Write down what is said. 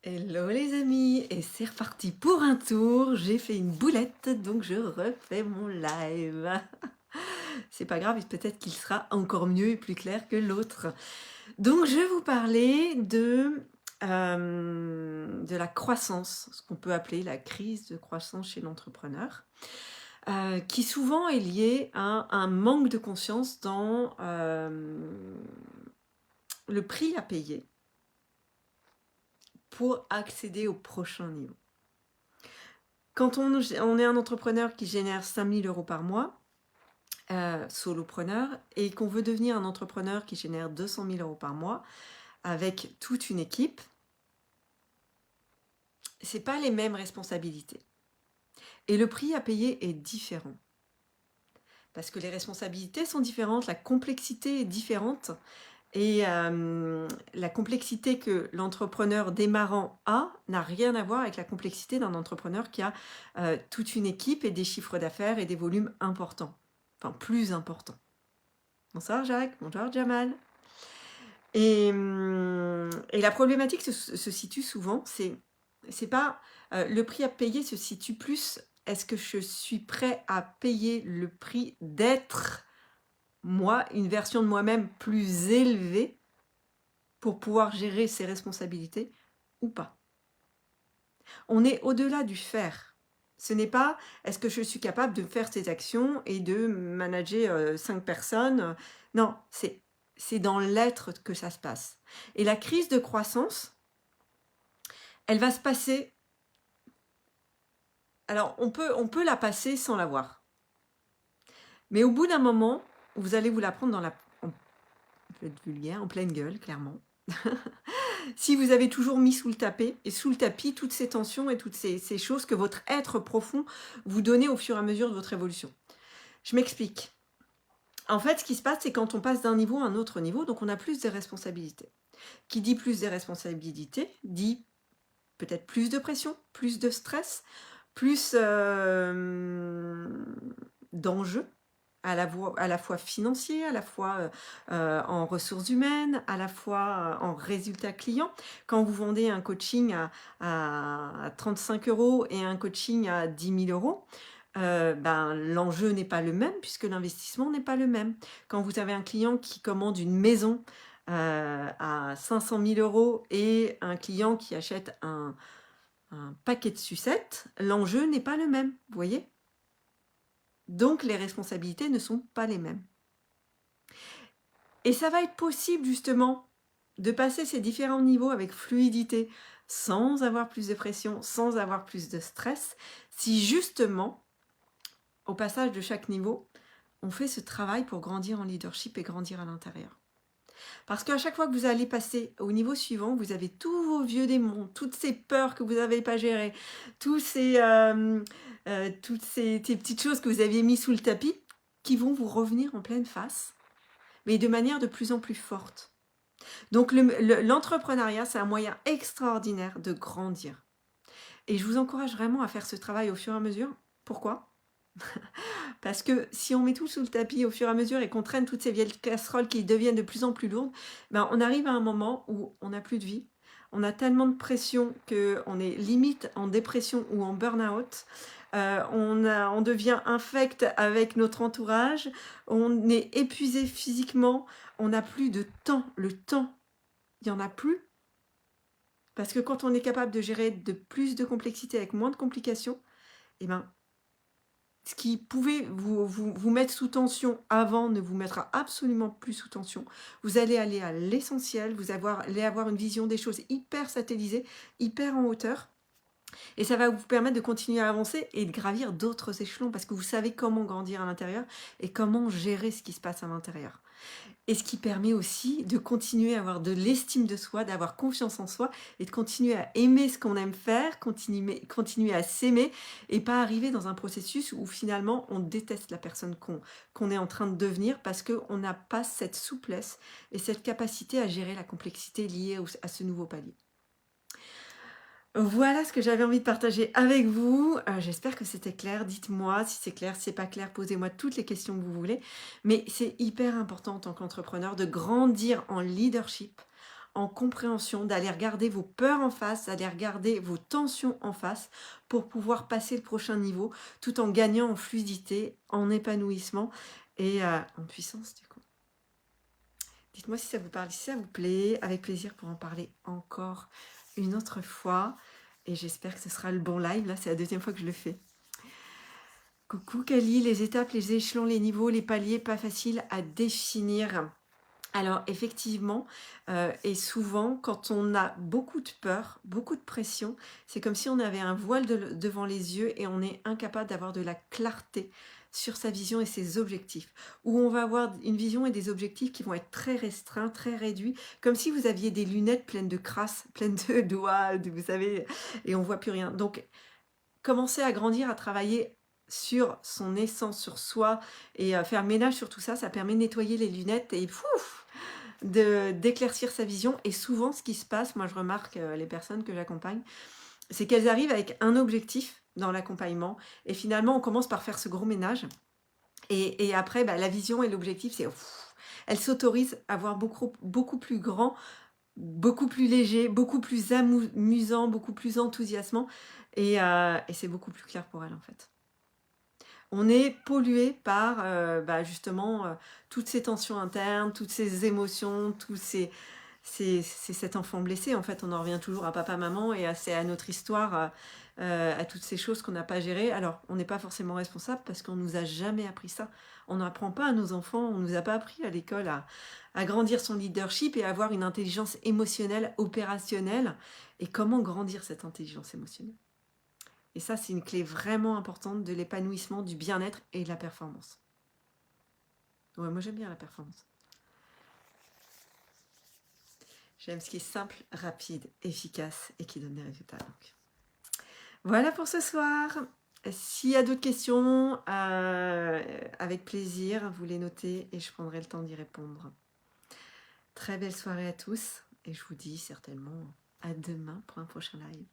Hello les amis, et c'est reparti pour un tour. J'ai fait une boulette, donc je refais mon live. C'est pas grave, peut-être qu'il sera encore mieux et plus clair que l'autre. Donc je vais vous parler de la croissance, ce qu'on peut appeler la crise de croissance chez l'entrepreneur, qui souvent est liée à un manque de conscience dans le prix à payer pour accéder au prochain niveau. Quand on est un entrepreneur qui génère 5 000 € par mois, solopreneur, et qu'on veut devenir un entrepreneur qui génère 200 000 € par mois, avec toute une équipe, c'est pas les mêmes responsabilités. Et le prix à payer est différent. Parce que les responsabilités sont différentes, la complexité est différente, et la complexité que l'entrepreneur démarrant a n'a rien à voir avec la complexité d'un entrepreneur qui a toute une équipe et des chiffres d'affaires et des volumes importants, enfin plus importants. Bonsoir Jacques, bonjour Jamal. Et la problématique se situe souvent, c'est pas le prix à payer se situe plus, est-ce que je suis prêt à payer le prix d'être moi, une version de moi-même plus élevée pour pouvoir gérer ses responsabilités ou pas. On est au-delà du faire. Ce n'est pas est-ce que je suis capable de faire ces actions et de manager 5 personnes. Non, c'est dans l'être que ça se passe. Et la crise de croissance, elle va se passer. Alors, on peut la passer sans la voir. Mais au bout d'un moment, vous allez vous la prendre en pleine gueule, clairement. Si vous avez toujours mis sous le tapis toutes ces tensions et toutes ces choses que votre être profond vous donnait au fur et à mesure de votre évolution. Je m'explique. En fait, ce qui se passe, c'est quand on passe d'un niveau à un autre niveau, donc on a plus de responsabilités. Qui dit plus de responsabilités, dit peut-être plus de pression, plus de stress, plus d'enjeux, à la fois financiers, à la fois en ressources humaines, à la fois en résultats clients. Quand vous vendez un coaching à 35 € et un coaching à 10 000 €, l'enjeu n'est pas le même puisque l'investissement n'est pas le même. Quand vous avez un client qui commande une maison à 500 000 € et un client qui achète un paquet de sucettes, l'enjeu n'est pas le même, vous voyez ? Donc les responsabilités ne sont pas les mêmes. Et ça va être possible justement de passer ces différents niveaux avec fluidité, sans avoir plus de pression, sans avoir plus de stress, si justement, au passage de chaque niveau, on fait ce travail pour grandir en leadership et grandir à l'intérieur. Parce qu'à chaque fois que vous allez passer au niveau suivant, vous avez tous vos vieux démons, toutes ces peurs que vous n'avez pas gérées, toutes ces petites choses que vous aviez mis sous le tapis, qui vont vous revenir en pleine face, mais de manière de plus en plus forte. Donc l'entrepreneuriat, c'est un moyen extraordinaire de grandir. Et je vous encourage vraiment à faire ce travail au fur et à mesure. Pourquoi ? Parce que si on met tout sous le tapis au fur et à mesure et qu'on traîne toutes ces vieilles casseroles qui deviennent de plus en plus lourdes, on arrive à un moment où on n'a plus de vie. On a tellement de pression qu'on est limite en dépression ou en burn-out. On devient infect avec notre entourage. On est épuisé physiquement. On n'a plus de temps. Le temps, il n'y en a plus. Parce que quand on est capable de gérer de plus de complexité avec moins de complications, ce qui pouvait vous mettre sous tension avant ne vous mettra absolument plus sous tension. Vous allez aller à l'essentiel, vous allez avoir une vision des choses hyper satellisée, hyper en hauteur. Et ça va vous permettre de continuer à avancer et de gravir d'autres échelons parce que vous savez comment grandir à l'intérieur et comment gérer ce qui se passe à l'intérieur. Et ce qui permet aussi de continuer à avoir de l'estime de soi, d'avoir confiance en soi et de continuer à aimer ce qu'on aime faire, continuer à s'aimer et pas arriver dans un processus où finalement on déteste la personne qu'on est en train de devenir parce qu'on n'a pas cette souplesse et cette capacité à gérer la complexité liée à ce nouveau palier. Voilà ce que j'avais envie de partager avec vous. J'espère que c'était clair. Dites-moi si c'est clair, si c'est pas clair, posez-moi toutes les questions que vous voulez. Mais c'est hyper important en tant qu'entrepreneur de grandir en leadership, en compréhension, d'aller regarder vos peurs en face, d'aller regarder vos tensions en face pour pouvoir passer le prochain niveau tout en gagnant en fluidité, en épanouissement et en puissance du coup. Dites-moi si ça vous parle, si ça vous plaît, avec plaisir pour en parler encore une autre fois. Et j'espère que ce sera le bon live, là c'est la deuxième fois que je le fais. Coucou Kali, les étapes, les échelons, les niveaux, les paliers, pas facile à définir. Alors effectivement, et souvent quand on a beaucoup de peur, beaucoup de pression, c'est comme si on avait un voile devant les yeux et on est incapable d'avoir de la clarté sur sa vision et ses objectifs. Où on va avoir une vision et des objectifs qui vont être très restreints, très réduits, comme si vous aviez des lunettes pleines de crasse, pleines de doigts, vous savez, et on voit plus rien. Donc commencer à grandir, à travailler sur son essence, sur soi, et faire ménage sur tout ça, ça permet de nettoyer les lunettes et pouf, d'éclaircir sa vision. Et souvent, ce qui se passe, moi je remarque les personnes que j'accompagne, c'est qu'elles arrivent avec un objectif dans l'accompagnement, et finalement on commence par faire ce gros ménage, et après la vision et l'objectif, c'est elles s'autorisent à voir beaucoup plus grand, beaucoup plus léger, beaucoup plus amusant, beaucoup plus enthousiasmant, et c'est beaucoup plus clair pour elles en fait. On est pollué par justement toutes ces tensions internes, toutes ces émotions, c'est cet enfant blessé. En fait, on en revient toujours à papa, maman et à notre histoire, à toutes ces choses qu'on n'a pas gérées. Alors, on n'est pas forcément responsable parce qu'on nous a jamais appris ça. On n'apprend pas à nos enfants, on nous a pas appris à l'école à grandir son leadership et à avoir une intelligence émotionnelle, opérationnelle. Et comment grandir cette intelligence émotionnelle? Et ça, c'est une clé vraiment importante de l'épanouissement, du bien-être et de la performance. Ouais, moi, j'aime bien la performance. J'aime ce qui est simple, rapide, efficace et qui donne des résultats. Donc. Voilà pour ce soir. S'il y a d'autres questions, avec plaisir, vous les notez et je prendrai le temps d'y répondre. Très belle soirée à tous et je vous dis certainement à demain pour un prochain live.